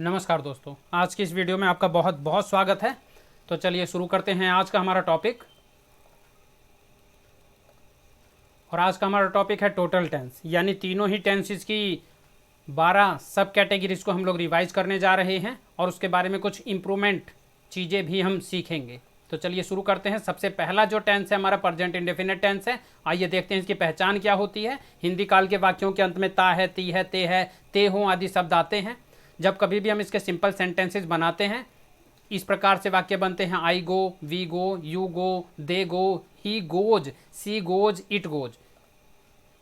नमस्कार दोस्तों, आज की इस वीडियो में आपका बहुत बहुत स्वागत है। तो चलिए शुरू करते हैं आज का हमारा टॉपिक। और आज का हमारा टॉपिक है टोटल टेंस, यानी तीनों ही टेंसेस की 12 सब कैटेगरीज को हम लोग रिवाइज करने जा रहे हैं और उसके बारे में कुछ इम्प्रूवमेंट चीज़ें भी हम सीखेंगे। तो चलिए शुरू करते हैं। सबसे पहला जो टेंस है हमारा प्रेजेंट इंडेफिनिट टेंस है। आइए देखते हैं इसकी पहचान क्या होती है। हिंदी काल के वाक्यों के अंत में ता है, ती है, ते हो आदि शब्द आते हैं। जब कभी भी हम इसके सिंपल सेंटेंसेस बनाते हैं, इस प्रकार से वाक्य बनते हैं: I go, we go, you go, they go, he goes, she goes, it goes.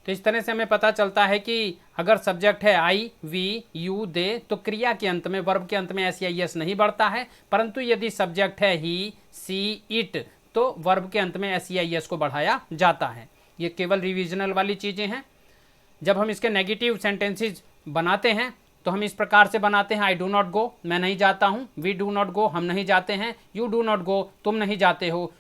तो इस तरह से हमें पता चलता है कि अगर सब्जेक्ट है आई, वी, यू, दे, तो क्रिया के अंत में, वर्ब के अंत में एस या एस नहीं बढ़ता है। परंतु यदि सब्जेक्ट है ही, सी, इट, तो वर्ब के अंत में एस या एस को बढ़ाया जाता है। ये केवल रिविजनल वाली चीज़ें हैं। जब हम इसके नेगेटिव सेंटेंसेस बनाते हैं तो हम इस प्रकार से बनाते हैं: आई डू नॉट गो, मैं नहीं जाता हूँ; वी डू नॉट गो, हम नहीं जाते हैं; यू डू नॉट गो, तुम नहीं जाते हो;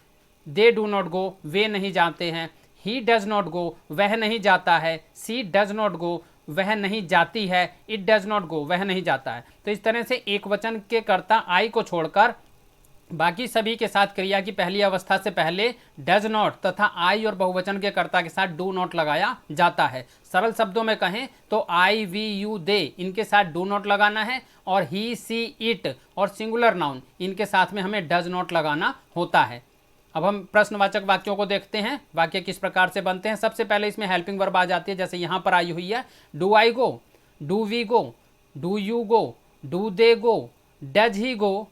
दे डू नॉट गो, वे नहीं जाते हैं; ही डज नॉट गो, वह नहीं जाता है; सी डज नॉट गो, वह नहीं जाती है; इट डज नॉट गो, वह नहीं जाता है। तो इस तरह से एक वचन के कर्ता आई को छोड़कर बाकी सभी के साथ क्रिया की पहली अवस्था से पहले डज नॉट तथा आई और बहुवचन के कर्ता के साथ डू नॉट लगाया जाता है। सरल शब्दों में कहें तो आई, वी, यू, दे, इनके साथ डू नॉट लगाना है, और ही, सी, इट और सिंगुलर नाउन, इनके साथ में हमें डज नॉट लगाना होता है। अब हम प्रश्नवाचक वाक्यों को देखते हैं, वाक्य किस प्रकार से बनते हैं। सबसे पहले इसमें हेल्पिंग वर्ब आ जाती है, जैसे यहाँ पर आई हुई है: do I go, do we go, do you go, do they go, does he go,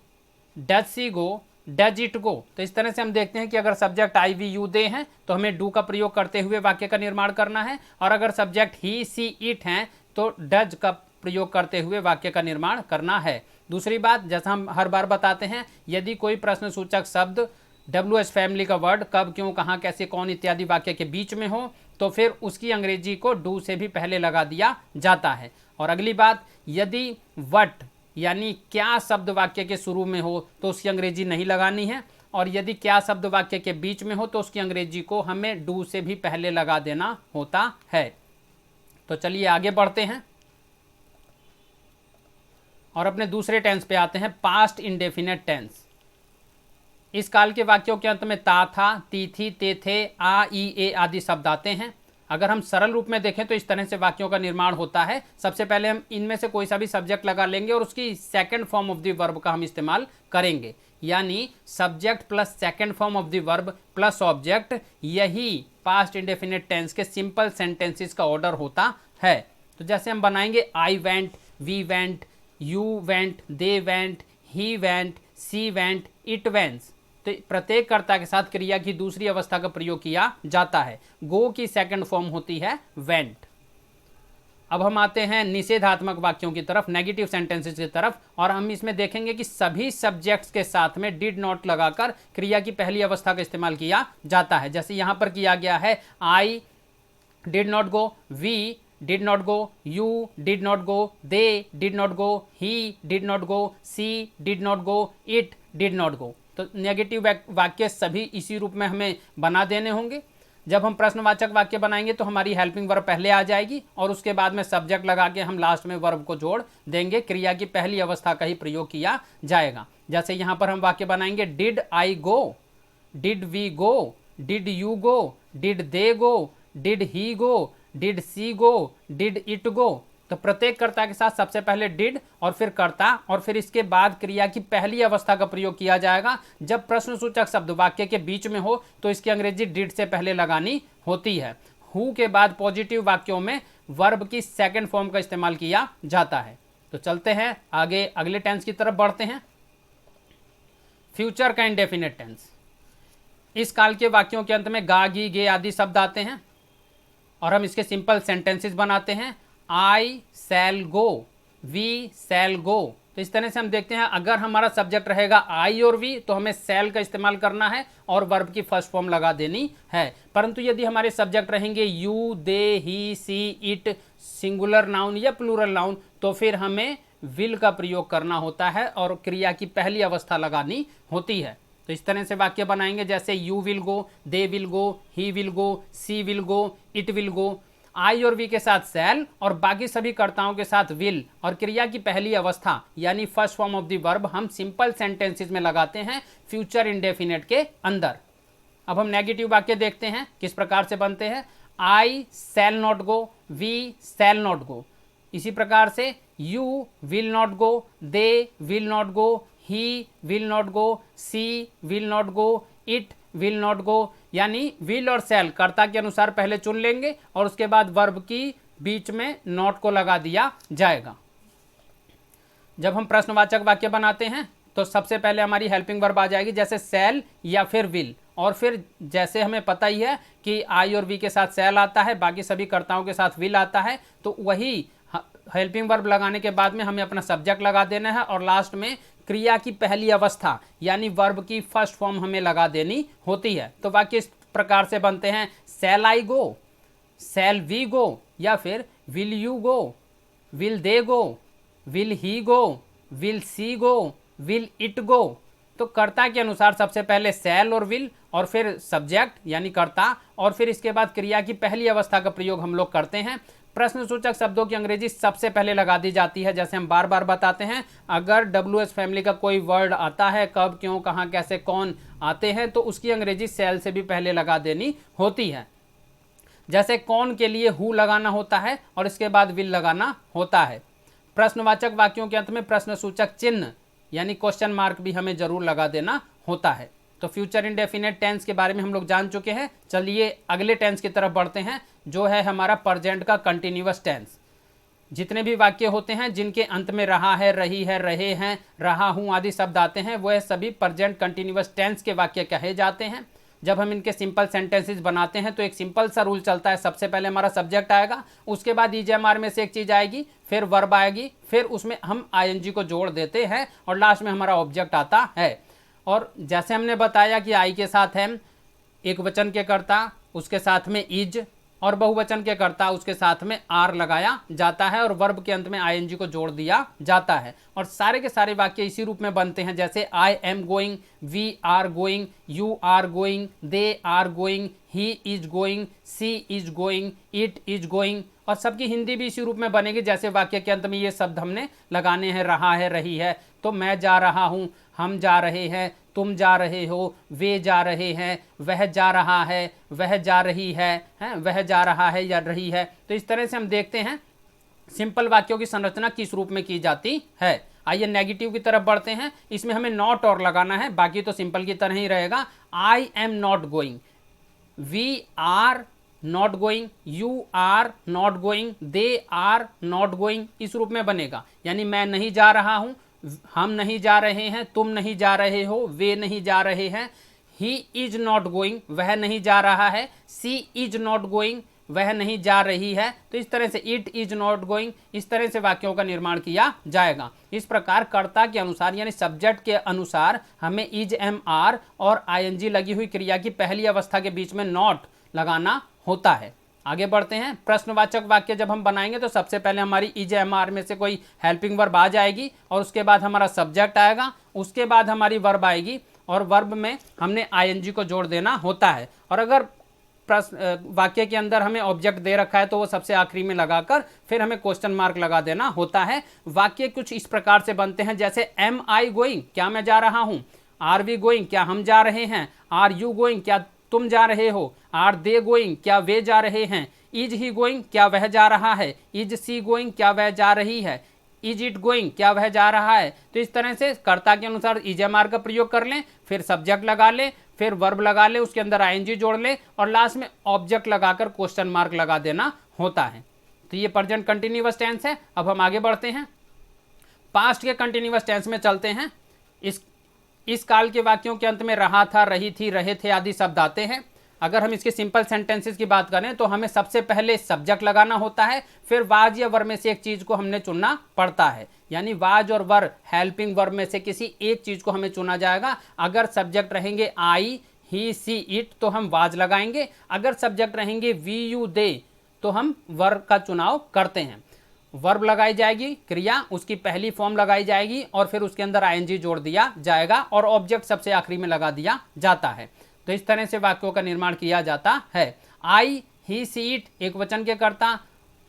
does she go, does it go. तो इस तरह से हम देखते हैं कि अगर subject I, we, you, they हैं तो हमें डू का प्रयोग करते हुए वाक्य का निर्माण करना है, और अगर सब्जेक्ट ही, सी, इट हैं तो डज का प्रयोग करते हुए वाक्य का निर्माण करना है। दूसरी बात, जैसा हम हर बार बताते हैं, यदि कोई प्रश्न सूचक शब्द WH फैमिली का वर्ड कब, क्यों, कहाँ, कैसे, कौन इत्यादि वाक्य के बीच में हो तो फिर उसकी अंग्रेजी को डू से भी पहले लगा दिया जाता है। और अगली बात, यदि वट यानी क्या शब्द वाक्य के शुरू में हो तो उसकी अंग्रेजी नहीं लगानी है, और यदि क्या शब्द वाक्य के बीच में हो तो उसकी अंग्रेजी को हमें डू से भी पहले लगा देना होता है। तो चलिए आगे बढ़ते हैं और अपने दूसरे टेंस पे आते हैं, पास्ट इंडेफिनिट टेंस। इस काल के वाक्यों के अंत में ता था, ती थी, ते थे, आ, ई, ए आदि शब्द आते हैं। अगर हम सरल रूप में देखें तो इस तरह से वाक्यों का निर्माण होता है। सबसे पहले हम इनमें से कोई सा भी सब्जेक्ट लगा लेंगे और उसकी second form of the verb का हम इस्तेमाल करेंगे, यानी subject plus second form of the verb plus object. यही पास्ट इंडेफिनिट टेंस के सिंपल सेंटेंसेस का ऑर्डर होता है। तो जैसे हम बनाएंगे: I went, we went, you went, they went, he went, she went, it wents. तो प्रत्येक कर्ता के साथ क्रिया की दूसरी अवस्था का प्रयोग किया जाता है। गो की सेकंड फॉर्म होती है वेंट। अब हम आते हैं निषेधात्मक वाक्यों की तरफ, नेगेटिव सेंटेंसेस की तरफ, और हम इसमें देखेंगे कि सभी सब्जेक्ट्स के साथ में डिड नॉट लगाकर क्रिया की पहली अवस्था का इस्तेमाल किया जाता है। जैसे यहां पर किया गया है: I did not go, we did not go, you did not go, they did not go, he did not go, she did not go, it did not go. तो नेगेटिव वाक्य सभी इसी रूप में हमें बना देने होंगे। जब हम प्रश्नवाचक वाक्य बनाएंगे तो हमारी हेल्पिंग वर्ब पहले आ जाएगी और उसके बाद में सब्जेक्ट लगा के हम लास्ट में वर्ब को जोड़ देंगे। क्रिया की पहली अवस्था का ही प्रयोग किया जाएगा। जैसे यहाँ पर हम वाक्य बनाएंगे: did I go, did we go, did you go, did they go, did he go, did she go, did it go. तो प्रत्येक कर्ता के साथ सबसे पहले डिड और फिर कर्ता और फिर इसके बाद क्रिया की पहली अवस्था का प्रयोग किया जाएगा। जब प्रश्नसूचक शब्द वाक्य के बीच में हो तो इसकी अंग्रेजी डिड से पहले लगानी होती है। हु के बाद पॉजिटिव वाक्यों में वर्ब की सेकंड फॉर्म का इस्तेमाल किया जाता है। तो चलते हैं आगे, अगले टेंस की तरफ बढ़ते हैं। फ्यूचर का इंडेफिनिट टेंस। इस काल के वाक्यों के अंत में गा, गी, गे आदि शब्द आते हैं और हम इसके सिंपल सेंटेंसेस बनाते हैं: आई शैल गो, वी शैल गो। तो इस तरह से हम देखते हैं, अगर हमारा सब्जेक्ट रहेगा आई और वी तो हमें शैल का इस्तेमाल करना है और वर्ब की फर्स्ट फॉर्म लगा देनी है। परंतु यदि हमारे सब्जेक्ट रहेंगे you, they, he, she, it, singular noun या प्लूरल नाउन, तो फिर हमें विल का प्रयोग करना होता है और क्रिया की पहली अवस्था लगानी होती है। तो इस तरह से वाक्य बनाएंगे, जैसे you will go, they will go, he will go, she will go, it will go. I और वी के साथ शैल और बाकी सभी कर्ताओं के साथ विल और क्रिया की पहली अवस्था यानी first form of the verb हम सिंपल सेंटेंसेस में लगाते हैं फ्यूचर इंडेफिनिट के अंदर। अब हम नेगेटिव वाक्य देखते हैं किस प्रकार से बनते हैं। I shall not go, we shall not go. इसी प्रकार से you will not go, they will not go, he will not go, she will not go, it will not go. यानी विल और शैल कर्ता के अनुसार पहले चुन लेंगे और उसके बाद वर्ब की बीच में नॉट को लगा दिया जाएगा। जब हम प्रश्नवाचक वाक्य बनाते हैं तो सबसे पहले हमारी हेल्पिंग वर्ब आ जाएगी, जैसे शैल या फिर विल। और फिर जैसे हमें पता ही है कि आई और वी के साथ शैल आता है, बाकी सभी कर्ताओं के साथ विल आता है, तो वही हेल्पिंग वर्ब लगाने के बाद में हमें अपना सब्जेक्ट लगा देना है और लास्ट में क्रिया की पहली अवस्था यानी वर्ब की फर्स्ट फॉर्म हमें लगा देनी होती है। तो वाक्य इस प्रकार से बनते हैं, शैल आई गो, शैल वी गो, या फिर will you go, will they go, will he go, will see go, will it go. तो कर्ता के अनुसार सबसे पहले शैल और विल और फिर सब्जेक्ट यानी कर्ता और फिर इसके बाद क्रिया की पहली अवस्था का प्रयोग हम लोग करते हैं। प्रश्नसूचक शब्दों की अंग्रेजी सबसे पहले लगा दी जाती है, जैसे हम बार बार बताते हैं। अगर WH फैमिली का कोई वर्ड आता है, कब, क्यों, कहाँ, कैसे, कौन आते हैं, तो उसकी अंग्रेजी शैल से भी पहले लगा देनी होती है। जैसे कौन के लिए हु लगाना होता है और इसके बाद विल लगाना होता है। प्रश्नवाचक वाक्यों के अंत में प्रश्नसूचक चिन्ह यानी क्वेश्चन मार्क भी हमें जरूर लगा देना होता है। तो फ्यूचर इंडेफिनिट टेंस के बारे में हम लोग जान चुके हैं। चलिए अगले टेंस की तरफ बढ़ते हैं, जो है हमारा प्रेजेंट का कंटिन्यूअस टेंस। जितने भी वाक्य होते हैं जिनके अंत में रहा है, रही है, रहे हैं, रहा हूं आदि शब्द आते हैं, वह सभी प्रेजेंट कंटिन्यूअस टेंस के वाक्य कहे जाते हैं। जब हम इनके सिंपल सेंटेंसेस बनाते हैं तो एक सिंपल सा रूल चलता है। सबसे पहले हमारा सब्जेक्ट आएगा, उसके बाद ईजेएमआर में से एक चीज आएगी, फिर वर्ब आएगी, फिर उसमें हम आईएनजी को जोड़ देते हैं और लास्ट में हमारा ऑब्जेक्ट आता है। और जैसे हमने बताया कि आई के साथ है एक वचन के कर्ता, उसके साथ में इज, और बहुवचन के कर्ता उसके साथ में आर लगाया जाता है और वर्ब के अंत में आईएनजी को जोड़ दिया जाता है। और सारे के सारे वाक्य इसी रूप में बनते हैं, जैसे I am going, we are going, you are going, they are going, he is going, she is going, it is going. और सबकी हिंदी भी इसी रूप में बनेगी, जैसे वाक्य के अंत में ये शब्द हमने लगाने हैं, रहा है, रही है। तो मैं जा रहा हूँ, हम जा रहे हैं, तुम जा रहे हो, वे जा रहे हैं, वह जा रहा है, वह जा रही है, वह जा रहा है या रही है। तो इस तरह से हम देखते हैं सिंपल वाक्यों की संरचना किस रूप में की जाती है। आइए नेगेटिव की तरफ बढ़ते हैं। इसमें हमें नॉट और लगाना है, बाकी तो सिंपल की तरह ही रहेगा। I am not going, we are not going, you are not going, they are not going, इस रूप में बनेगा। यानी मैं नहीं जा रहा हूं, हम नहीं जा रहे हैं, तुम नहीं जा रहे हो, वे नहीं जा रहे हैं, ही इज नॉट गोइंग, वह नहीं जा रहा है, सी इज नॉट गोइंग, वह नहीं जा रही है। तो इस तरह से इट इज नॉट गोइंग, इस तरह से वाक्यों का निर्माण किया जाएगा। इस प्रकार कर्ता के अनुसार यानी सब्जेक्ट के अनुसार हमें इज एम आर और आईएनजी लगी हुई क्रिया की पहली अवस्था के बीच में नॉट लगाना होता है। आगे बढ़ते हैं। प्रश्नवाचक वाक्य जब हम बनाएंगे तो सबसे पहले हमारी ईजेएमआर में से कोई हेल्पिंग वर्ब आ जाएगी और उसके बाद हमारा सब्जेक्ट आएगा, उसके बाद हमारी वर्ब आएगी और वर्ब में हमने आईएनजी को जोड़ देना होता है। और अगर वाक्य के अंदर हमें ऑब्जेक्ट दे रखा है तो वो सबसे आखिरी में लगाकर फिर हमें क्वेश्चन मार्क लगा देना होता है। वाक्य कुछ इस प्रकार से बनते हैं, जैसे एम आई गोइंग, क्या मैं जा रहा हूँ, आर वी गोइंग, क्या हम जा रहे हैं, आर यू गोइंग, क्या तुम जा रहे हो, आर दे गोइंग, क्या वे जा रहे हैं, इज ही गोइंग, क्या वह जा रहा है, इज सी गोइंग, क्या वह जा रही है, इज इट गोइंग, क्या वह जा रहा है। तो इस तरह से कर्ता के अनुसार ईजेएमआर का प्रयोग कर लें, फिर सब्जेक्ट लगा ले, फिर वर्ब लगा ले, उसके अंदर आईएनजी जोड़ ले और लास्ट में ऑब्जेक्ट लगाकर क्वेश्चन मार्क लगा देना होता है। तो ये प्रेजेंट कंटिन्यूअस टेंस है। अब हम आगे बढ़ते हैं, पास्ट के कंटिन्यूअस टेंस में चलते हैं। इस काल के वाक्यों के अंत में रहा था, रही थी, रहे थे आदि शब्द आते हैं। अगर हम इसके सिंपल सेंटेंसेस की बात करें तो हमें सबसे पहले सब्जेक्ट लगाना होता है, फिर वाज या वर में से एक चीज को हमने चुनना पड़ता है। यानी वाज और वर हेल्पिंग वर्ब में से किसी एक चीज को हमें चुना जाएगा। अगर सब्जेक्ट रहेंगे आई, ही, सी, इट तो हम वाज लगाएंगे। अगर सब्जेक्ट रहेंगे वी, यू, दे तो हम वर का चुनाव करते हैं। वर्ब लगाई जाएगी, क्रिया उसकी पहली फॉर्म लगाई जाएगी और फिर उसके अंदर आईएनजी जोड़ दिया जाएगा और ऑब्जेक्ट सबसे आखिरी में लगा दिया जाता है। तो इस तरह से वाक्यों का निर्माण किया जाता है। आई, ही सी इट एक वचन के कर्ता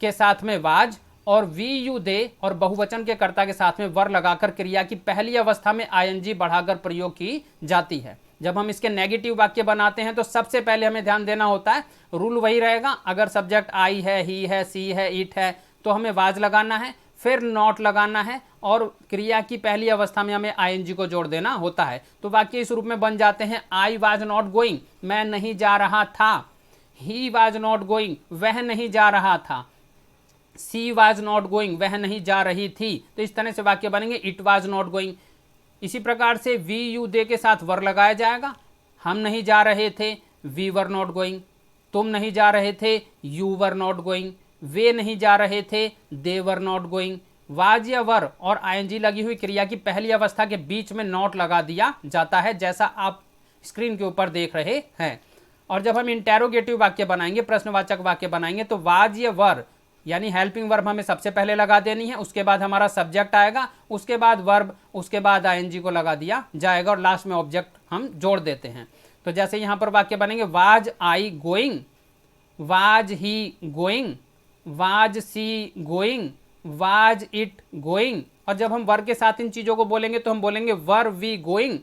के साथ में वाज, और वी यू दे और बहुवचन के कर्ता के साथ में वर लगाकर क्रिया की पहली अवस्था में आईएनजी बढ़ाकर प्रयोग की जाती है। जब हम इसके नेगेटिव वाक्य बनाते हैं तो सबसे पहले हमें ध्यान देना होता है, रूल वही रहेगा, अगर सब्जेक्ट आई है, ही है, सी है, इट है तो हमें वाज लगाना है, फिर नॉट लगाना है और क्रिया की पहली अवस्था में हमें आईएनजी को जोड़ देना होता है। तो वाक्य इस रूप में बन जाते हैं, आई वाज नॉट गोइंग, मैं नहीं जा रहा था। ही वाज नॉट गोइंग, वह नहीं जा रहा था। सी वाज नॉट गोइंग, वह नहीं जा रही थी। तो इस तरह से वाक्य बनेंगे, इट वाज नॉट गोइंग। इसी प्रकार से वी यू दे के साथ वर लगाया जाएगा, हम नहीं जा रहे थे, वी वर नॉट गोइंग। तुम नहीं जा रहे थे, यू वर नॉट गोइंग। वे नहीं जा रहे थे, दे वर नॉट गोइंग। वाज या वर और आईएनजी लगी हुई क्रिया की पहली अवस्था के बीच में नॉट लगा दिया जाता है, जैसा आप स्क्रीन के ऊपर देख रहे हैं। और जब हम इंटेरोगेटिव वाक्य बनाएंगे, प्रश्नवाचक वाक्य बनाएंगे, तो वाज या वर यानी हेल्पिंग वर्ब हमें सबसे पहले लगा देनी है, उसके बाद हमारा सब्जेक्ट आएगा, उसके बाद वर्ब, उसके बाद आईएनजी को लगा दिया जाएगा और लास्ट में ऑब्जेक्ट हम जोड़ देते हैं। तो जैसे यहाँ पर वाक्य बनेंगे, was I going, was he going, was she going, was it going. और जब हम वर के साथ इन चीज़ों को बोलेंगे तो हम बोलेंगे were we going,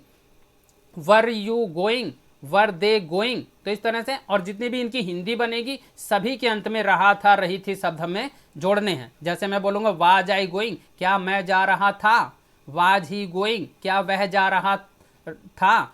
were you going, were they going. तो इस तरह से, और जितनी भी इनकी हिंदी बनेगी सभी के अंत में रहा था, रही थी शब्द हमें जोड़ने हैं। जैसे मैं बोलूँगा वाज आई गोइंग, क्या मैं जा रहा था। वाज ही गोइंग, क्या वह जा रहा था।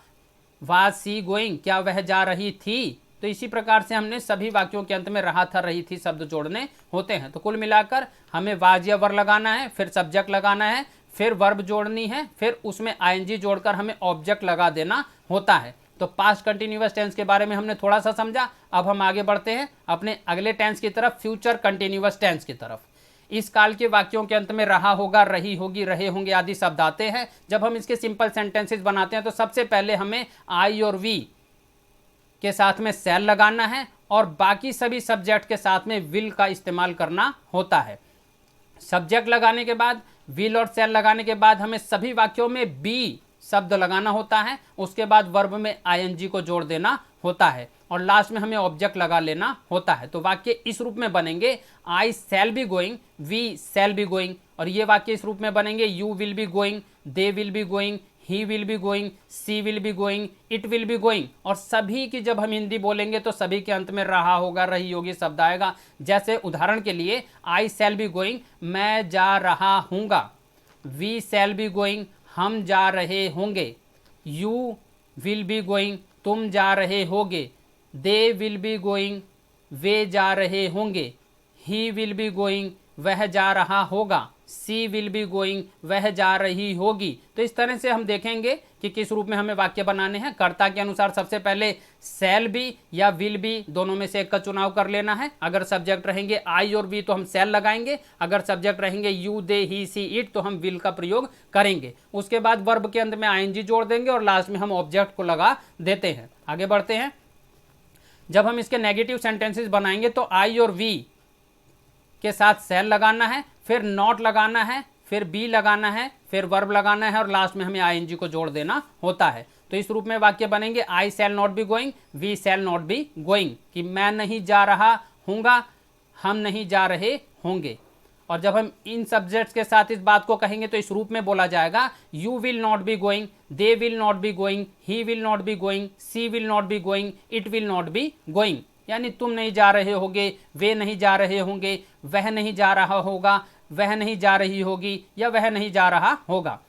वाज सी गोइंग, क्या वह जा रही थी। तो इसी प्रकार से हमने सभी वाक्यों के अंत में रहा था, रही थी शब्द जोड़ने होते हैं। तो कुल मिलाकर हमें वाज या वर लगाना है, फिर सब्जेक्ट लगाना है, फिर वर्ब जोड़नी है, फिर उसमें आईएनजी जोड़कर हमें ऑब्जेक्ट लगा देना होता है। तो पास्ट कंटिन्यूअस टेंस के बारे में हमने थोड़ा सा समझा। अब हम आगे बढ़ते हैं अपने अगले टेंस की तरफ, फ्यूचर कंटिन्यूअस टेंस की तरफ। इस काल के वाक्यों के अंत में रहा होगा, रही होगी, रहे होंगे आदि शब्द आते हैं। जब हम इसके सिंपल सेंटेंसेस बनाते हैं तो सबसे पहले हमें आई और वी के साथ में सेल लगाना है और बाकी सभी सब्जेक्ट के साथ में विल का इस्तेमाल करना होता है। सब्जेक्ट लगाने के बाद, विल और सेल लगाने के बाद हमें सभी वाक्यों में बी शब्द लगाना होता है, उसके बाद वर्ब में आईएनजी को जोड़ देना होता है और लास्ट में हमें ऑब्जेक्ट लगा लेना होता है। तो वाक्य इस रूप में बनेंगे, I shall be going, we shall be going. और ये वाक्य इस रूप में बनेंगे, you will be going, they will be going, he will be going, she will be going, it will be going. और सभी की जब हम हिंदी बोलेंगे तो सभी के अंत में रहा होगा, रही होगी शब्द आएगा। जैसे उदाहरण के लिए, आई शैल बी गोइंग, मैं जा रहा हूँगा। वी शैल बी गोइंग, हम जा रहे होंगे। यू विल बी गोइंग, तुम जा रहे होगे। दे विल बी गोइंग, वे जा रहे होंगे। ही विल बी गोइंग, वह जा रहा होगा। सी विल बी गोइंग, वह जा रही होगी। तो इस तरह से हम देखेंगे कि किस रूप में हमें वाक्य बनाने हैं। कर्ता के अनुसार सबसे पहले शैल बी या विल बी, दोनों में से एक का चुनाव कर लेना है। अगर सब्जेक्ट रहेंगे आई और वी तो हम शैल लगाएंगे, अगर सब्जेक्ट रहेंगे you, they, he, she, it तो हम विल का प्रयोग करेंगे। उसके बाद वर्ब के अंत में आईएनजी जोड़ देंगे और लास्ट में हम ऑब्जेक्ट को लगा देते हैं। आगे बढ़ते हैं। जब हम इसके नेगेटिव सेंटेंसेस बनाएंगे तो आई और वी के साथ शैल लगाना है, फिर नॉट लगाना है, फिर बी लगाना है, फिर वर्ब लगाना है और लास्ट में हमें आईएनजी को जोड़ देना होता है। तो इस रूप में वाक्य बनेंगे, I shall not be going, we shall not be going, कि मैं नहीं जा रहा हूँगा, हम नहीं जा रहे होंगे। और जब हम इन सब्जेक्ट्स के साथ इस बात को कहेंगे तो इस रूप में बोला जाएगा, you will not be going, they will not be going, he will not be going, she will not be going, it will not be going. यानी तुम नहीं जा रहे होगे, वे नहीं जा रहे होंगे, वह नहीं जा रहा होगा, वह नहीं जा रही होगी या वह नहीं जा रहा होगा।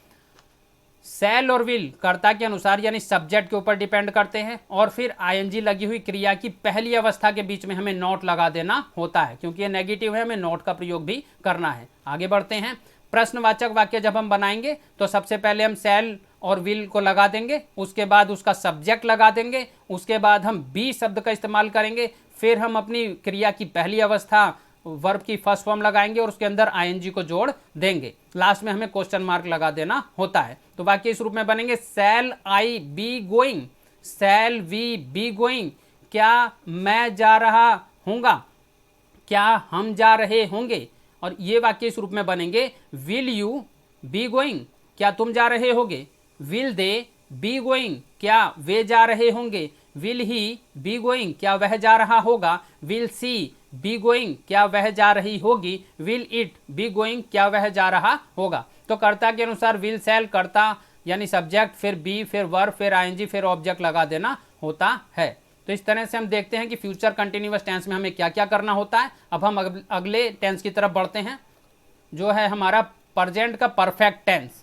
शैल और विल कर्ता के अनुसार यानी सब्जेक्ट के ऊपर डिपेंड करते हैं और फिर आईएनजी लगी हुई क्रिया की पहली अवस्था के बीच में हमें नॉट लगा देना होता है, क्योंकि ये नेगेटिव है, हमें नॉट का प्रयोग भी करना है। आगे बढ़ते हैं। प्रश्नवाचक वाक्य जब हम बनाएंगे तो सबसे पहले हम शैल और विल को लगा देंगे, उसके बाद उसका सब्जेक्ट लगा देंगे, उसके बाद हम बी शब्द का इस्तेमाल करेंगे, फिर हम अपनी क्रिया की पहली अवस्था वर्ब की फर्स्ट फॉर्म लगाएंगे और उसके अंदर आईएनजी को जोड़ देंगे। लास्ट में हमें क्वेश्चन मार्क लगा देना होता है। तो वाक्य इस रूप में बनेंगे, shall I be going, shall we be going, क्या मैं जा रहा हूँगा, क्या हम जा रहे होंगे। और ये वाक्य इस रूप में बनेंगे, विल यू बी गोइंग, क्या तुम जा रहे होगे। विल दे बी गोइंग, क्या वे जा रहे होंगे। विल ही बी गोइंग, क्या वह जा रहा होगा, विल सी बी गोइंग, क्या वह जा रही होगी, विल इट बी गोइंग, क्या वह जा रहा होगा। तो कर्ता के अनुसार विल शैल कर्ता यानी सब्जेक्ट, फिर बी, फिर वर्ब, फिर आईएनजी, फिर ऑब्जेक्ट लगा देना होता है। तो इस तरह से हम देखते हैं कि फ्यूचर कंटिन्यूअस टेंस में हमें क्या क्या करना होता है। अब हम अगले टेंस की तरफ बढ़ते हैं, जो है हमारा प्रेजेंट का परफेक्ट टेंस।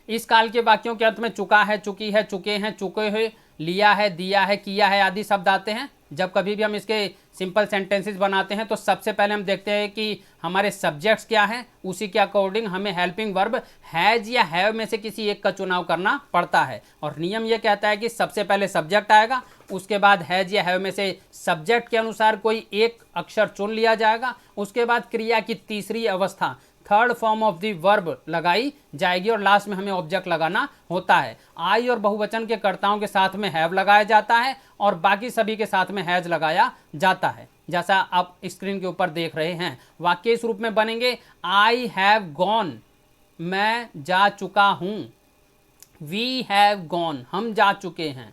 इस काल के वाक्यों के अंत में चुका है, चुकी है, चुके हैं, चुके हुए, लिया है, दिया है, किया है आदि शब्द आते हैं। जब कभी भी हम इसके सिंपल सेंटेंसेस बनाते हैं तो सबसे पहले हम देखते हैं कि हमारे सब्जेक्ट्स क्या हैं, उसी के अकॉर्डिंग हमें हेल्पिंग वर्ब हैज या हैव में से किसी एक का चुनाव करना पड़ता है। और नियम यह कहता है कि सबसे पहले सब्जेक्ट आएगा, उसके बाद हैज या हैव में से सब्जेक्ट के अनुसार कोई एक अक्षर चुन लिया जाएगा, उसके बाद क्रिया की तीसरी अवस्था third form of the verb लगाई जाएगी और लास्ट में हमें ऑब्जेक्ट लगाना होता है। आई और बहुवचन के कर्ताओं के साथ में हैव लगाया जाता है और बाकी सभी के साथ में हैज लगाया जाता है, जैसा आप स्क्रीन के ऊपर देख रहे हैं। वाक्य इस रूप में बनेंगे, आई हैव गॉन, मैं जा चुका हूं, वी हैव गॉन, हम जा चुके हैं,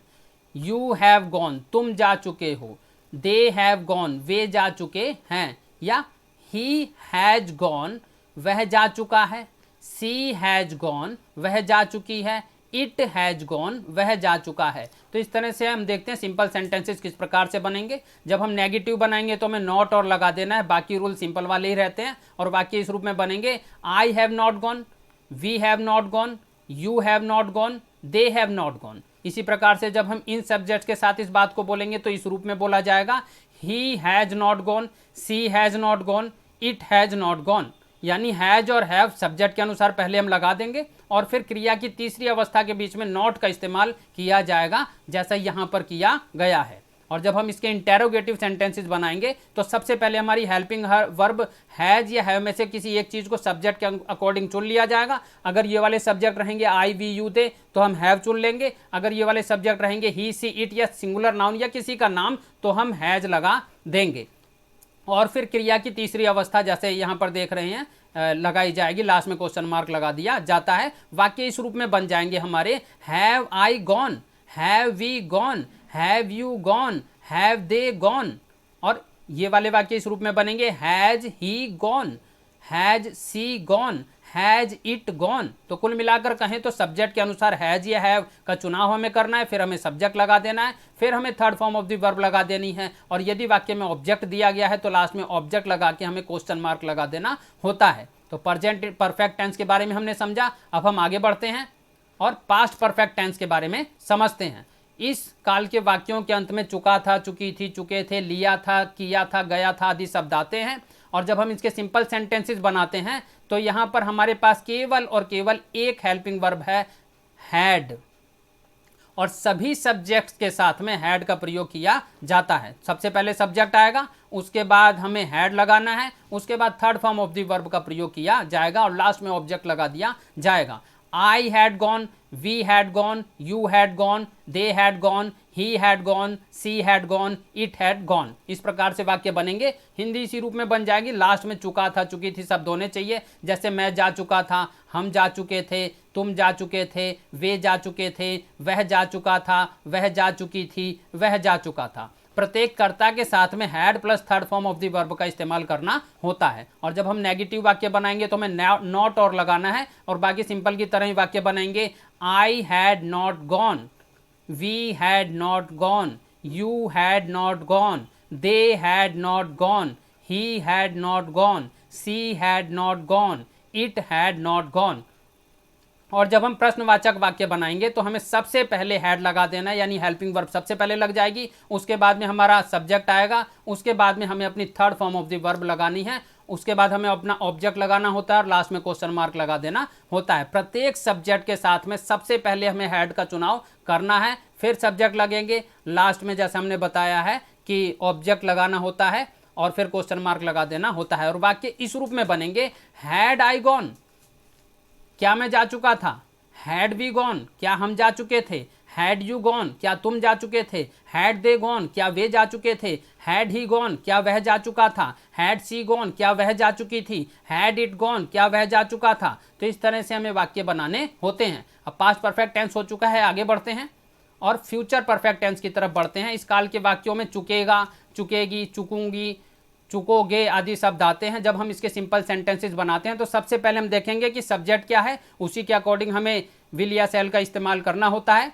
यू हैव गॉन, तुम जा चुके हो, दे हैव गॉन, वे जा चुके हैं, या ही हैज गॉन, वह जा चुका है, सी हैज गॉन, वह जा चुकी है, इट हैज गॉन, वह जा चुका है। तो इस तरह से हम देखते हैं सिंपल सेंटेंसेस किस प्रकार से बनेंगे। जब हम नेगेटिव बनाएंगे तो हमें नॉट और लगा देना है, बाकी रूल सिंपल वाले ही रहते हैं। और वाक्य इस रूप में बनेंगे, I have not gone, we have not gone, you have not gone, they have not gone. इसी प्रकार से जब हम इन सब्जेक्ट्स के साथ इस बात को बोलेंगे तो इस रूप में बोला जाएगा, he has not gone, she has not gone, it has not gone. यानी हैज और हैव सब्जेक्ट के अनुसार पहले हम लगा देंगे और फिर क्रिया की तीसरी अवस्था के बीच में नॉट का इस्तेमाल किया जाएगा, जैसा यहाँ पर किया गया है। और जब हम इसके इंटेरोगेटिव सेंटेंसेस बनाएंगे तो सबसे पहले हमारी हेल्पिंग वर्ब हैज या हैव में से किसी एक चीज़ को सब्जेक्ट के अकॉर्डिंग चुन लिया जाएगा। अगर ये वाले सब्जेक्ट रहेंगे आई, वी, यू, दे, तो हम हैव चुन लेंगे। अगर ये वाले सब्जेक्ट रहेंगे ही, सी, इट या सिंगुलर नाउन या किसी का नाम, तो हम हैज लगा देंगे। और फिर क्रिया की तीसरी अवस्था जैसे यहाँ पर देख रहे हैं लगाई जाएगी, लास्ट में क्वेश्चन मार्क लगा दिया जाता है। वाक्य इस रूप में बन जाएंगे हमारे, have I gone, have we gone, have you gone, have they gone. और ये वाले वाक्य इस रूप में बनेंगे, has he gone, has she gone, has it gone. तो कुल मिलाकर कहें तो सब्जेक्ट के अनुसार हैज या हैव का चुनाव हमें करना है, फिर हमें सब्जेक्ट लगा देना है, फिर हमें third form of the verb लगा देनी है। और यदि वाक्य में ऑब्जेक्ट दिया गया है तो लास्ट में ऑब्जेक्ट लगा के हमें क्वेश्चन मार्क लगा देना होता है। तो प्रेजेंट परफेक्ट टेंस के बारे में हमने समझा। अब हम आगे बढ़ते हैं और पास्ट परफेक्ट टेंस के बारे में समझते हैं। इस काल के वाक्यों के अंत में चुका था, चुकी थी, चुके थे, लिया था, किया था, गया था आदि शब्द आते हैं। और जब हम इसके सिंपल सेंटेंसेस बनाते हैं तो यहाँ पर हमारे पास केवल और केवल एक हेल्पिंग वर्ब है, हैड। और सभी सब्जेक्ट्स के साथ में हैड का प्रयोग किया जाता है। सबसे पहले सब्जेक्ट आएगा, उसके बाद हमें हैड लगाना है, उसके बाद third form of the verb का प्रयोग किया जाएगा और लास्ट में ऑब्जेक्ट लगा दिया जाएगा। I had gone, we had gone, you had gone, they had gone, he had gone, she had gone, it had gone. इस प्रकार से वाक्य बनेंगे। हिंदी इसी रूप में बन जाएगी। लास्ट में चुका था, चुकी थी शब्द होने चाहिए, जैसे मैं जा चुका था, हम जा चुके थे, तुम जा चुके थे, वे जा चुके थे, वह जा चुका था, वह जा चुकी थी, वह जा चुका था। प्रत्येक कर्ता के साथ में had plus third form of the verb का इस्तेमाल करना होता है। और जब हम नेगेटिव वाक्य बनाएंगे तो हमें नॉट और लगाना है और बाकी सिंपल की तरह ही वाक्य बनाएंगे। I had not gone, we had not gone, you had not gone, they had not gone, he had not gone, she had not gone, it had not gone. और जब हम प्रश्नवाचक वाक्य बनाएंगे तो हमें सबसे पहले हैड लगा देना है, यानी हेल्पिंग वर्ब सबसे पहले लग जाएगी, उसके बाद में हमारा सब्जेक्ट आएगा, उसके बाद में हमें अपनी third form of the verb लगानी है, उसके बाद हमें अपना ऑब्जेक्ट लगाना होता है और लास्ट में क्वेश्चन मार्क लगा देना होता है। प्रत्येक सब्जेक्ट के साथ में सबसे पहले हमें हैड का चुनाव करना है, फिर सब्जेक्ट लगेंगे, लास्ट में जैसे हमने बताया है कि ऑब्जेक्ट लगाना होता है और फिर क्वेश्चन मार्क लगा देना होता है। और वाक्य इस रूप में बनेंगे, हैड आई गॉन, क्या मैं जा चुका था, हैड वी गॉन, क्या हम जा चुके थे, हैड यू गॉन, क्या तुम जा चुके थे, हैड दे गॉन, क्या वे जा चुके थे, हैड ही गॉन, क्या वह जा चुका था, हैड सी गॉन, क्या वह जा चुकी थी, हैड इट गॉन, क्या वह जा चुका था। तो इस तरह से हमें वाक्य बनाने होते हैं। अब पास्ट परफेक्ट टेंस हो चुका है, आगे बढ़ते हैं। और फ्यूचर परफेक्ट टेंस की तरफ बढ़ते हैं। इस काल के वाक्यों में चुकेगा, चुकेगी, चुकूंगी, चुकोगे आदि शब्द आते हैं। जब हम इसके सिंपल सेंटेंसेस बनाते हैं तो सबसे पहले हम देखेंगे कि सब्जेक्ट क्या है, उसी के अकॉर्डिंग हमें विल या शैल का इस्तेमाल करना होता है।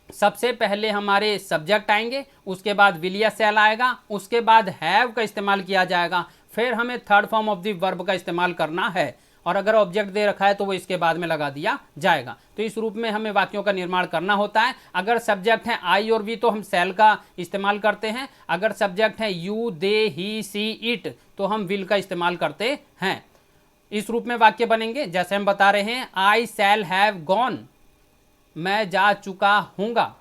सबसे पहले हमारे सब्जेक्ट आएंगे, उसके बाद विल या शैल आएगा, उसके बाद हैव का इस्तेमाल किया जाएगा, फिर हमें third form of the verb का इस्तेमाल करना है, और अगर ऑब्जेक्ट दे रखा है तो वो इसके बाद में लगा दिया जाएगा। तो इस रूप में हमें वाक्यों का निर्माण करना होता है। अगर सब्जेक्ट है आई और वी तो हम शैल का इस्तेमाल करते हैं। अगर सब्जेक्ट है you, they, he, she, it तो हम विल का इस्तेमाल करते हैं। इस रूप में वाक्य बनेंगे जैसे हम बता रहे हैं, आई शैल हैव गॉन, मैं जा चुका हूँगा।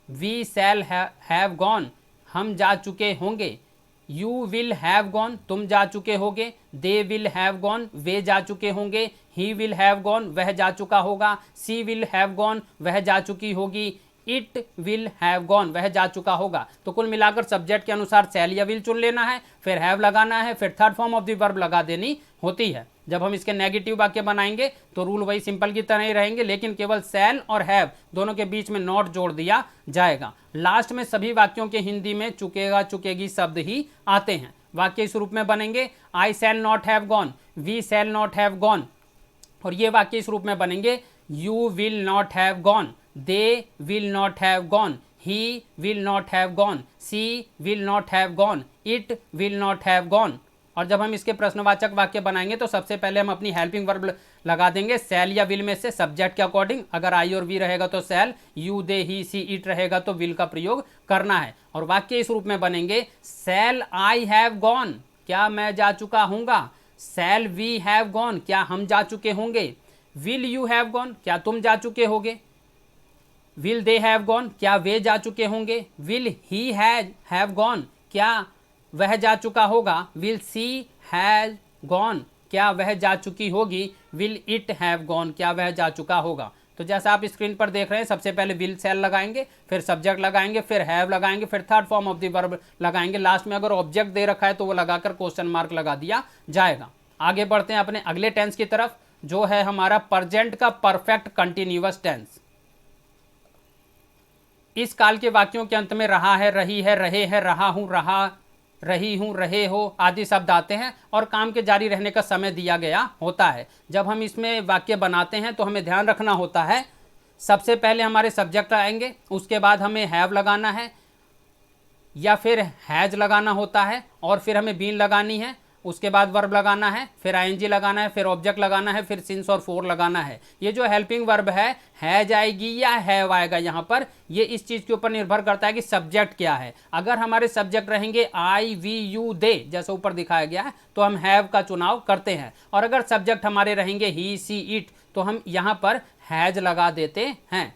वी शैल हैव गॉन, हम जा चुके होंगे। यू विल हैव गॉन, तुम जा चुके होगे। दे विल हैव गॉन, वे जा चुके होंगे। ही विल हैव गॉन, वह जा चुका होगा। सी विल हैव गॉन, वह जा चुकी होगी। इट विल हैव गॉन, वह जा चुका होगा। तो कुल मिलाकर सब्जेक्ट के अनुसार शैल या विल चुन लेना है, फिर हैव लगाना है, फिर third form of the verb लगा देनी होती है। जब हम इसके नेगेटिव वाक्य बनाएंगे तो रूल वही सिंपल की तरह ही रहेंगे, लेकिन केवल शैल और हैव दोनों के बीच में नॉट जोड़ दिया जाएगा। लास्ट में सभी वाक्यों के हिंदी में चुकेगा, चुकेगी शब्द ही आते हैं। वाक्य इस रूप में बनेंगे, I shall not have gone, we shall not have gone. और ये वाक्य इस रूप में बनेंगे, you will not have gone, they will not have gone, he will not have gone, she will not have gone, it will not have gone. और जब हम इसके प्रश्नवाचक वाक्य बनाएंगे तो सबसे पहले हम अपनी हेल्पिंग वर्ब लगा देंगे शैल या विल में से सब्जेक्ट के अकॉर्डिंग। अगर आई और वी रहेगा तो शैल, you, they, he, she, it रहेगा तो विल का प्रयोग करना है। और वाक्य इस रूप में बनेंगे, शैल आई हैव गॉन, क्या मैं जा चुका हूँगा। शैल वी हैव गॉन, क्या हम जा चुके होंगे। विल यू हैव गॉन, क्या तुम जा चुके होगे। विल दे हैव गॉन, क्या वे जा चुके होंगे। विल ही हैव गॉन, क्या वह जा चुका होगा। विल सी हैज गॉन, क्या वह जा चुकी होगी। विल इट हैव गॉन, क्या वह जा चुका होगा। तो जैसा आप स्क्रीन पर देख रहे हैं, सबसे पहले विल शैल लगाएंगे, फिर सब्जेक्ट लगाएंगे, फिर हैव लगाएंगे, फिर third form of the verb लगाएंगे। लास्ट में अगर ऑब्जेक्ट दे रखा है तो वो लगाकर क्वेश्चन मार्क लगा दिया जाएगा। आगे बढ़ते हैं अपने अगले टेंस की तरफ, जो है हमारा प्रेजेंट का परफेक्ट कंटिन्यूअस टेंस। इस काल के वाक्यों के अंत में रहा है, रही है, रहे हैं, रहा हूं, रहा, रही हूं, रहे हो आदि शब्द आते हैं और काम के जारी रहने का समय दिया गया होता है। जब हम इसमें वाक्य बनाते हैं तो हमें ध्यान रखना होता है, सबसे पहले हमारे सब्जेक्ट आएंगे, उसके बाद हमें हैव लगाना है या फिर हैज लगाना होता है, और फिर हमें बीन लगानी है, उसके बाद वर्ब लगाना है, फिर आईएनजी लगाना है, फिर ऑब्जेक्ट लगाना है, फिर सिंस और फोर लगाना है। ये जो हेल्पिंग वर्ब है जाएगी या हैव आएगा यहाँ पर, ये इस चीज़ के ऊपर निर्भर करता है कि सब्जेक्ट क्या है। अगर हमारे सब्जेक्ट रहेंगे आई, वी, यू, दे, जैसे ऊपर दिखाया गया है, तो हम हैव का चुनाव करते हैं। और अगर सब्जेक्ट हमारे रहेंगे ही, सी, इट, तो हम यहाँ पर हैज लगा देते हैं।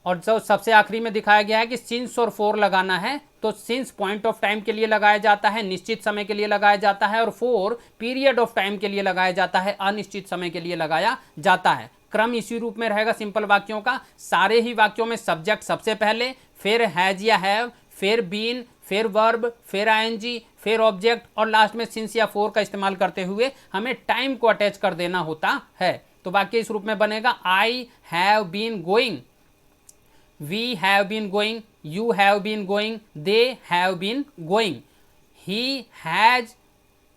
और जो सबसे आखिरी में दिखाया गया है कि सिंस और फोर लगाना है, तो सिंस पॉइंट ऑफ टाइम के लिए लगाया जाता है, निश्चित समय के लिए लगाया जाता है, और फोर पीरियड ऑफ टाइम के लिए लगाया जाता है, अनिश्चित समय के लिए लगाया जाता है। क्रम इसी रूप में रहेगा सिंपल वाक्यों का। सारे ही वाक्यों में सब्जेक्ट सबसे पहले, फिर हैज या हैव, फिर बीन, फिर वर्ब, फिर आईएनजी, फिर ऑब्जेक्ट, और लास्ट में सिंस या फोर का इस्तेमाल करते हुए हमें टाइम को अटैच कर देना होता है। तो वाक्य इस रूप में बनेगा, I have been going, we have been going, you have been going, they have been going, he has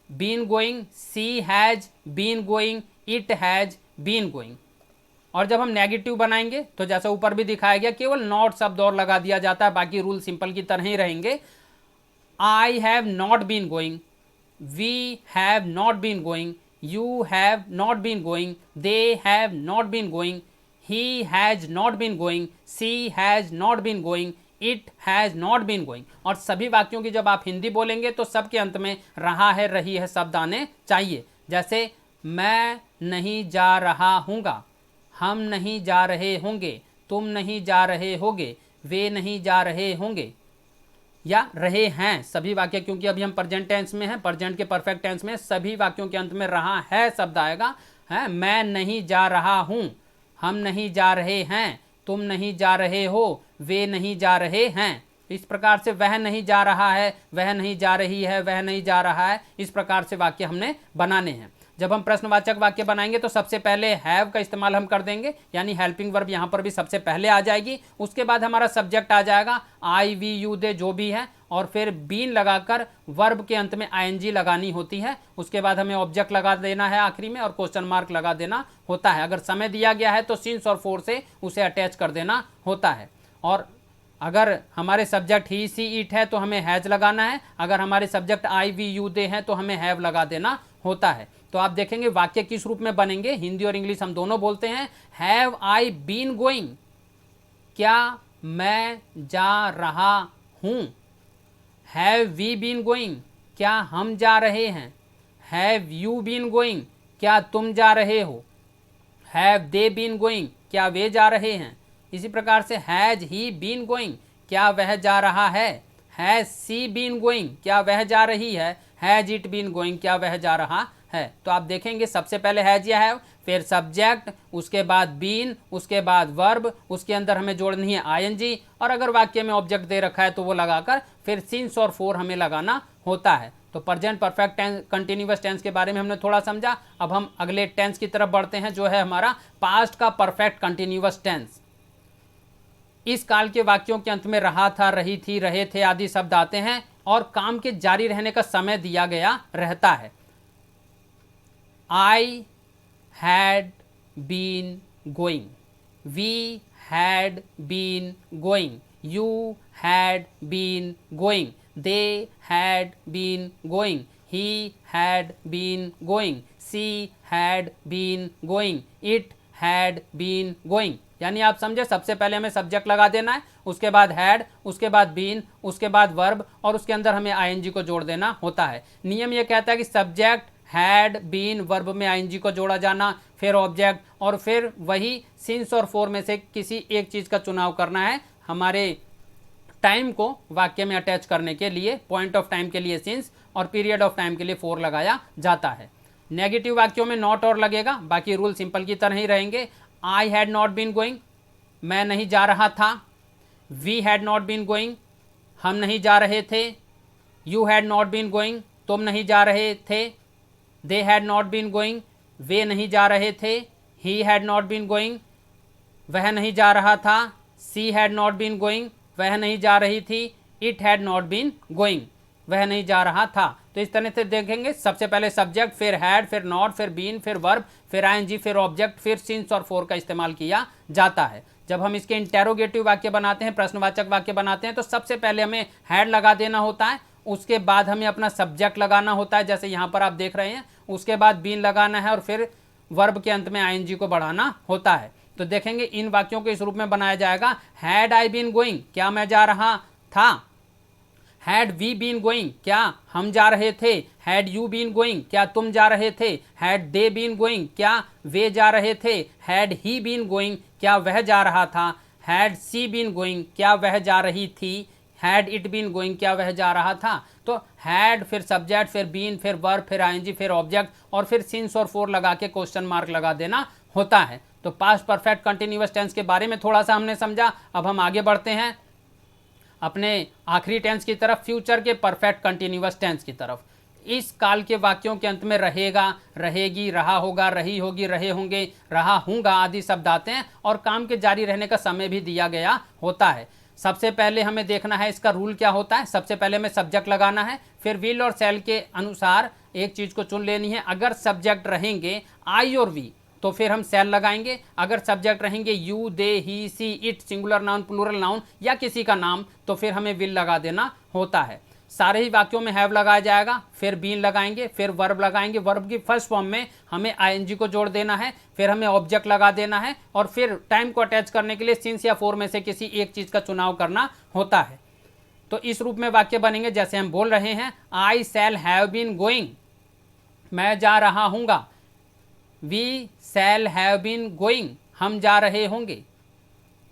been going, she has been going, it has been going। और जब हम नेगेटिव बनाएंगे तो जैसा ऊपर भी दिखाया गया, केवल नॉट शब्द और लगा दिया जाता है, बाकी रूल सिंपल की तरह ही रहेंगे। I have not been going, we have not been going, you have not been going, they have not been going, he has not been going, she has not been going, it has not been going। और सभी वाक्यों की जब आप हिंदी बोलेंगे तो सबके अंत में रहा है, रही है शब्द आने चाहिए। जैसे मैं नहीं जा रहा हूँगा, हम नहीं जा रहे होंगे, तुम नहीं जा रहे होगे, वे नहीं जा रहे होंगे, या रहे हैं। सभी वाक्य, क्योंकि अभी हम प्रेजेंट टेंस में हैं, प्रेजेंट के परफेक्ट टेंस में सभी वाक्यों के अंत में रहा है शब्द आएगा। है, मैं नहीं जा रहा हूँ, हम नहीं जा रहे हैं, तुम नहीं जा रहे हो, वे नहीं जा रहे हैं। इस प्रकार से वह नहीं जा रहा है, वह नहीं जा रही है, वह नहीं जा रहा है, इस प्रकार से वाक्य हमने बनाने हैं। जब हम प्रश्नवाचक वाक्य बनाएंगे तो सबसे पहले हैव का इस्तेमाल हम कर देंगे, यानी हेल्पिंग वर्ब यहाँ पर भी सबसे पहले आ जाएगी। उसके बाद हमारा सब्जेक्ट आ जाएगा आई वी यू दे जो भी है, और फिर बीन लगाकर वर्ब के अंत में आईएनजी लगानी होती है। उसके बाद हमें ऑब्जेक्ट लगा देना है आखिरी में और क्वेश्चन मार्क लगा देना होता है। अगर समय दिया गया है तो सिंस और फोर से उसे अटैच कर देना होता है। और अगर हमारे सब्जेक्ट ही सी इट है तो हमें हैज लगाना है, अगर हमारे subject I we you they हैं तो हमें हैव लगा देना होता है। तो आप देखेंगे वाक्य किस रूप में बनेंगे, हिंदी और इंग्लिश हम दोनों बोलते हैं। हैव आई बीन गोइंग, क्या मैं जा रहा हूँ। हैव वी बीन गोइंग, क्या हम जा रहे हैं। हैव यू बीन गोइंग, क्या तुम जा रहे हो। हैव दे बीन गोइंग, क्या वे जा रहे हैं। इसी प्रकार से हैज ही बीन गोइंग, क्या वह जा रहा है। हैज सी बीन गोइंग, क्या वह जा रही है। हैज इट बीन गोइंग, क्या वह जा रहा है। तो आप देखेंगे सबसे पहले हैज या हैव, फिर सब्जेक्ट, उसके बाद बीन, उसके बाद वर्ब, उसके अंदर हमें जोड़नी है आईएनजी, और अगर वाक्य में ऑब्जेक्ट दे रखा है तो वो लगाकर फिर सिंस और फोर हमें लगाना होता है। तो present perfect tense, continuous tense के बारे में हमने थोड़ा समझा। अब हम अगले टेंस की तरफ बढ़ते हैं, जो है हमारा पास्ट का परफेक्ट कंटिन्यूअस टेंस। इस काल के वाक्यों के अंत में रहा था, रही थी, रहे थे आदि शब्द आते हैं और काम के जारी रहने का समय दिया गया रहता है। I had been going, we had been going, you had been going, they had been going, he had been going, she had been going, it had been going. यानी आप समझे, सबसे पहले हमें सब्जेक्ट लगा देना है, उसके बाद हैड, उसके बाद बीन, उसके बाद वर्ब, और उसके अंदर हमें आईएनजी को जोड़ देना होता है। नियम यह कहता है कि सब्जेक्ट, हैड, बीन, वर्ब में आईएनजी को जोड़ा जाना, फिर ऑब्जेक्ट, और फिर वही सिंस और फोर में से किसी एक चीज़ का चुनाव करना है। हमारे टाइम को वाक्य में अटैच करने के लिए पॉइंट ऑफ टाइम के लिए सिंस और पीरियड ऑफ टाइम के लिए फोर लगाया जाता है। नेगेटिव वाक्यों में नॉट और लगेगा, बाकी रूल सिंपल की तरह ही रहेंगे। I had not been going, मैं नहीं जा रहा था। We had not been going, हम नहीं जा रहे थे। You had not been going, तुम नहीं जा रहे थे। They had not been going, वे नहीं जा रहे थे। He had not been going, वह नहीं जा रहा था। She had not been going, वह नहीं जा रही थी। It had not been going, वह नहीं जा रहा था। तो इस तरह से देखेंगे, सबसे पहले सब्जेक्ट, फिर हैड, फिर नॉट, फिर बीन, फिर वर्ब, फिर आईएनजी, फिर ऑब्जेक्ट, फिर सिंस और फोर का इस्तेमाल किया जाता है। जब हम इसके इंटेरोगेटिव वाक्य बनाते हैं, प्रश्नवाचक वाक्य बनाते हैं, तो सबसे पहले हमें हैड लगा देना होता है, उसके बाद हमें अपना सब्जेक्ट लगाना होता है, जैसे यहाँ पर आप देख रहे हैं। उसके बाद बीन लगाना है और फिर वर्ब के अंत में आईएनजी को बढ़ाना होता है। तो देखेंगे इन वाक्यों को इस रूप में बनाया जाएगा। हैड आई बीन गोइंग, क्या मैं जा रहा था। हैड वी बीन गोइंग, क्या हम जा रहे थे। हैड यू बीन गोइंग, क्या तुम जा रहे थे। हैड दे बीन गोइंग, क्या वे जा रहे थे। हैड ही बीन गोइंग, क्या वह जा रहा था। हैड सी बीन गोइंग, क्या वह जा रही थी। हैड इट बीन गोइंग, क्या वह जा रहा था। तो हैड, फिर सब्जेक्ट, फिर बीन, फिर वर्ब, फिर आईएनजी, फिर ऑब्जेक्ट, और फिर सिंस और फोर लगा के क्वेश्चन मार्क लगा देना होता है। तो पास्ट परफेक्ट कंटिन्यूअस टेंस के बारे में थोड़ा सा हमने समझा। अब हम आगे बढ़ते हैं अपने आखिरी टेंस की तरफ, फ्यूचर के परफेक्ट कंटिन्यूअस टेंस की तरफ। इस काल के वाक्यों के अंत में रहेगा, रहेगी, रहा होगा, रही होगी, रहे होंगे, रहा हूँगा आदि शब्द आते हैं और काम के जारी रहने का समय भी दिया गया होता है। सबसे पहले हमें देखना है इसका रूल क्या होता है। सबसे पहले हमें सब्जेक्ट लगाना है, फिर विल और शैल के अनुसार एक चीज़ को चुन लेनी है। अगर सब्जेक्ट रहेंगे आई और वी तो फिर हम शैल लगाएंगे। अगर सब्जेक्ट रहेंगे you, they, he, she, it, singular noun, plural noun या किसी का नाम, तो फिर हमें विल लगा देना होता है। सारे ही वाक्यों में हैव लगाया जाएगा, फिर बीन लगाएंगे, फिर वर्ब लगाएंगे। वर्ब की फर्स्ट फॉर्म में हमें आईएनजी को जोड़ देना है, फिर हमें ऑब्जेक्ट लगा देना है और फिर टाइम को अटैच करने के लिए सिंस या फोर में से किसी एक चीज़ का चुनाव करना होता है। तो इस रूप में वाक्य बनेंगे जैसे हम बोल रहे हैं। I shall have been going, मैं जा रहा हूँगा। We shall have been going, हम जा रहे होंगे।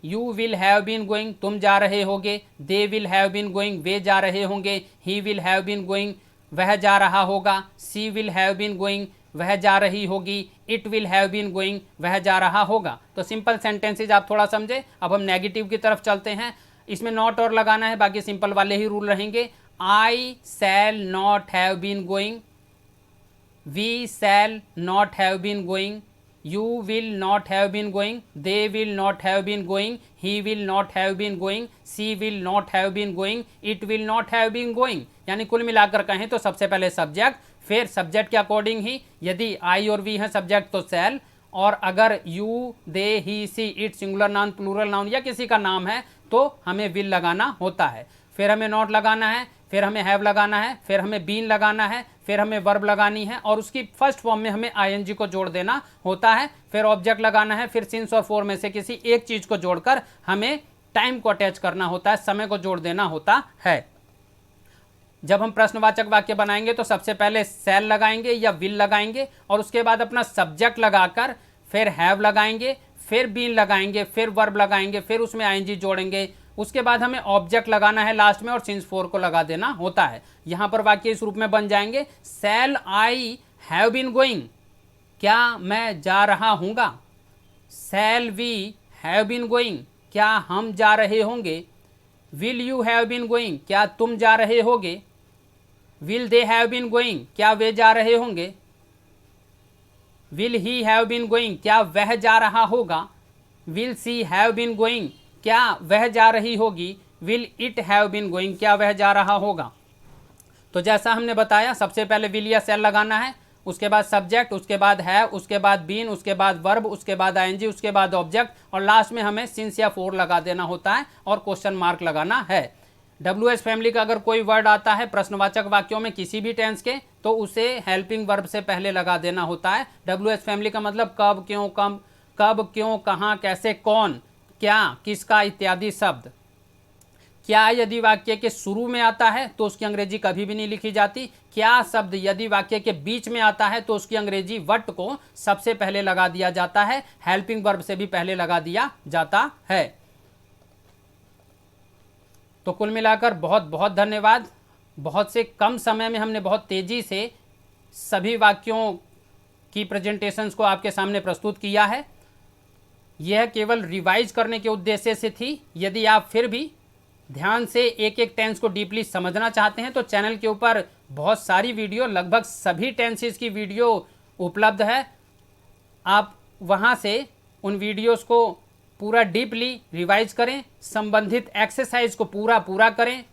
You will have been going, तुम जा रहे होगे। They will have been going, वे जा रहे होंगे। He will have been going, वह जा रहा होगा। She will have been going, वह जा रही होगी। It will have been going, वह जा रहा होगा। तो सिंपल सेंटेंसेज आप थोड़ा समझे। अब हम नेगेटिव की तरफ चलते हैं। इसमें नॉट और लगाना है, बाकी सिंपल वाले ही रूल रहेंगे। I shall not have been going, we shall not have been going, you will not have been going, they will not have been going, he will not have been going, she will not have been going, it will not have been going. यानी कुल मिलाकर कहें तो सबसे पहले subject, फिर subject के according ही यदि आई और वी हैं सब्जेक्ट तो शैल, और अगर you, they, he, she, it singular noun, plural noun या किसी का नाम है तो हमें विल लगाना होता है। फिर हमें नॉट लगाना है, फिर हमें हैव लगाना है, फिर हमें बीन लगाना है, फिर हमें वर्ब लगानी है और उसकी फर्स्ट फॉर्म में हमें आईएनजी को जोड़ देना होता है, फिर ऑब्जेक्ट लगाना है, फिर सिंस और फॉर में से किसी एक चीज को जोड़कर हमें टाइम को अटैच करना होता है, समय को जोड़ देना होता है। जब हम प्रश्नवाचक वाक्य बनाएंगे तो सबसे पहले शैल लगाएंगे या विल लगाएंगे और उसके बाद अपना सब्जेक्ट लगाकर फिर हैव लगाएंगे, फिर बीन लगाएंगे, फिर वर्ब लगाएंगे, फिर उसमें आईएनजी जोड़ेंगे, उसके बाद हमें ऑब्जेक्ट लगाना है लास्ट में और सिंस फॉर को लगा देना होता है। यहां पर वाक्य इस रूप में बन जाएंगे, shall I have been going, क्या मैं जा रहा हूँगा, shall we have been going, क्या हम जा रहे होंगे, will you have been going, क्या तुम जा रहे होगे, will they have been going, क्या वे जा रहे होंगे, will he have been going, क्या वह जा रहा होगा, will she have been going, क्या वह जा रही होगी, will it have been going, क्या वह जा रहा होगा। तो जैसा हमने बताया सबसे पहले विल या शैल लगाना है, उसके बाद सब्जेक्ट, उसके बाद हैव, उसके बाद बीन, उसके बाद वर्ब, उसके बाद आईएनजी, उसके बाद ऑब्जेक्ट और लास्ट में हमें सिंस या फॉर लगा देना होता है और क्वेश्चन मार्क लगाना है। WH फैमिली का अगर कोई वर्ड आता है प्रश्नवाचक वाक्यों में किसी भी टेंस के तो उसे हेल्पिंग वर्ब से पहले लगा देना होता है। WH फैमिली का मतलब कब, क्यों, कब, क्यों, कहाँ, कैसे, कौन, क्या, किसका इत्यादि शब्द। क्या यदि वाक्य के शुरू में आता है तो उसकी अंग्रेजी कभी भी नहीं लिखी जाती। क्या शब्द यदि वाक्य के बीच में आता है तो उसकी अंग्रेजी वट को सबसे पहले लगा दिया जाता है, हेल्पिंग वर्ब से भी पहले लगा दिया जाता है। तो कुल मिलाकर बहुत बहुत धन्यवाद। बहुत से कम समय में हमने बहुत तेज़ी से सभी वाक्यों की प्रेजेंटेशंस को आपके सामने प्रस्तुत किया है। यह केवल रिवाइज करने के उद्देश्य से थी। यदि आप फिर भी ध्यान से एक एक टेंस को डीपली समझना चाहते हैं तो चैनल के ऊपर बहुत सारी वीडियो, लगभग सभी टेंसेस की वीडियो उपलब्ध है। आप वहां से उन वीडियोस को पूरा डीपली रिवाइज करें, संबंधित एक्सरसाइज को पूरा करें।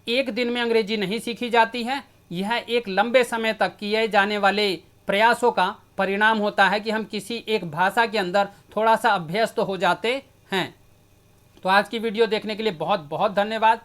एक दिन में अंग्रेजी नहीं सीखी जाती है, यह एक लंबे समय तक किए जाने वाले प्रयासों का परिणाम होता है कि हम किसी एक भाषा के अंदर थोड़ा सा अभ्यस्त हो जाते हैं। तो आज की वीडियो देखने के लिए बहुत बहुत धन्यवाद।